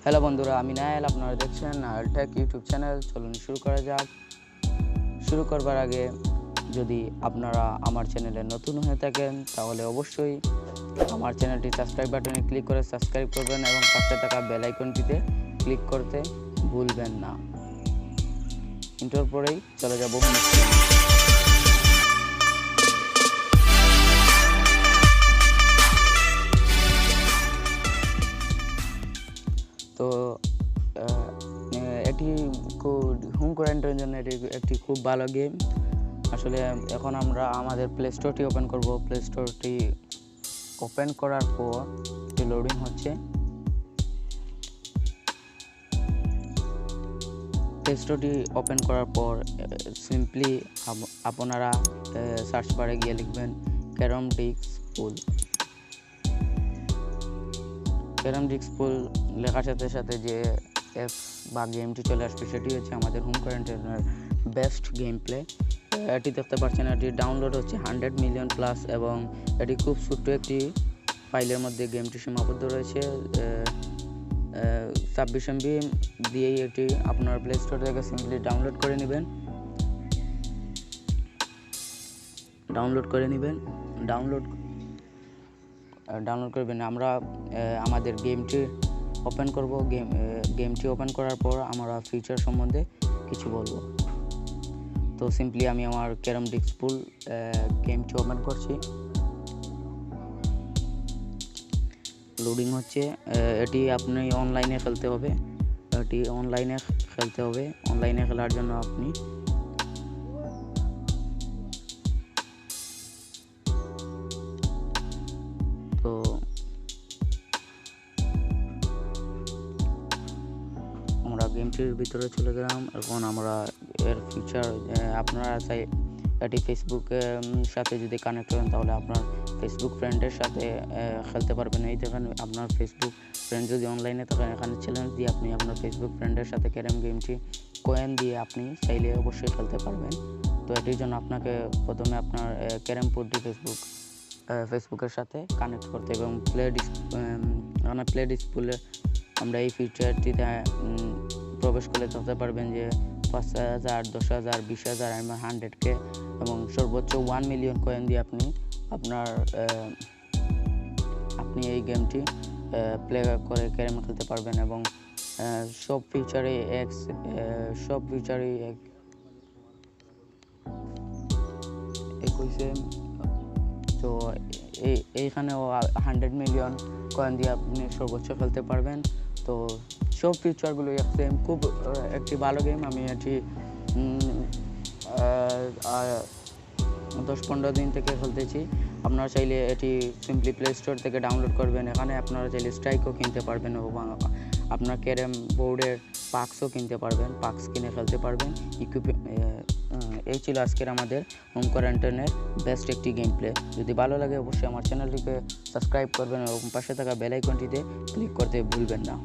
Hello বন্ধুরা, আমি নায়াল। আপনারা দেখছেন নায়াল টেক ইউটিউব চ্যানেল। চলুন শুরু করা যাক। শুরু করবার আগে যদি আপনারা আমার চ্যানেলে নতুন হয়ে থাকেন তাহলে অবশ্যই আমার চ্যানেলটি সাবস্ক্রাইব বাটনে ক্লিক করে সাবস্ক্রাইব করবেন এবং পাশে থাকা বেল আইকনটিতে ক্লিক করতে ভুলবেন না। ইন্টার পরেই চলে যাব তো এটি হোম কোয়ারেন্টাইনের জন্য এটি একটি খুব ভালো গেম। আসলে এখন আমরা আমাদের প্লে স্টোরটি ওপেন করব। প্লে স্টোরটি ওপেন করার পর এটি লোডিং হচ্ছে। প্লে স্টোরটি ওপেন করার পর সিম্পলি আপনারা সার্চ বারে গিয়ে লিখবেন ক্যারম ডিস্ক পুল। ক্যারম ডিস্ক পুল লেখার সাথে সাথে যে অ্যাপস বা গেমটি চলে আসবে সেটি হচ্ছে আমাদের হোম কোয়ারেন্টাইনের বেস্ট গেম প্লে। এটি দেখতে পাচ্ছেন, এটি ডাউনলোড হচ্ছে 100 মিলিয়ন প্লাস এবং এটি খুব ছোট্ট একটি ফাইলের মধ্যে গেমটি সীমাবদ্ধ রয়েছে। 26 MB দিয়েই এটি আপনার প্লে স্টোর থেকে সিম্পলি ডাউনলোড করে নেবেন। ডাউনলোড করবেন। আমরা আমাদের গেমটি ওপেন করব। গেমটি ওপেন করার পর আমরা ফিচার সম্বন্ধে কিছু বলবো। তো সিম্পলি আমি আমার ক্যারম ডিস্ক পুল গেমটি ওপেন করছি। লোডিং হচ্ছে। এটি আপনি অনলাইনে খেলতে হবে। অনলাইনে খেলার জন্য আপনি তো আমরা গেমটির ভিতরে চলে গেলাম। এখন আমরা এর ফিচার আপনারা চাই এটি ফেসবুকের সাথে যদি কানেক্ট করেন তাহলে আপনার ফেসবুক ফ্রেন্ডের সাথে খেলতে পারবেন। এই দেখেন, আপনার ফেসবুক ফ্রেন্ড যদি অনলাইনে থাকেন এখানে চ্যালেঞ্জ দিয়ে আপনি আপনার ফেসবুক ফ্রেন্ডের সাথে ক্যারম গেমটি কয়েন দিয়ে আপনি চাইলে অবশ্যই খেলতে পারবেন। তো এটির জন্য আপনাকে প্রথমে আপনার ক্যারম বোর্ডটি ফেসবুকের সাথে কানেক্ট করতে এবং প্লে ডিসপ্লে আমরা এই ফিচারটিতে প্রবেশ করলে দেখতে পারবেন যে 5,000, 10,000, 20,000 এবং 100K এবং সর্বোচ্চ 1 মিলিয়ন কয়েন দিয়ে আপনি এই গেমটি প্লে করে ক্যারম খেলতে পারবেন এবং সব ফিচারই এক হয়েছে। তো এইখানেও 100 মিলিয়ন কয়েন দিয়ে আপনি সর্বোচ্চ খেলতে পারবেন। তো সব ফিচারগুলো সেম, খুব একটি ভালো গেম। আমি এটি 10-15 দিন থেকে খেলতেছি। আপনারা চাইলে এটি সিম্পলি প্লে স্টোর থেকে ডাউনলোড করবেন। এখানে আপনারা চাইলে স্ট্রাইকও কিনতে পারবেন এবং আপনার ক্যারম বোর্ডের পাক্সও কিনতে পারবেন। পাক্স কিনে খেলতে পারবেন। এই ছিল আজকের আমাদের হোম কোয়ারেন্টাইনের বেস্ট একটি গেম প্লে। যদি ভালো লাগে অবশ্যই আমার চ্যানেলটিকে সাবস্ক্রাইব করবেন এবং পাশে থাকা বেল আইকনটিতে ক্লিক করতে ভুলবেন না।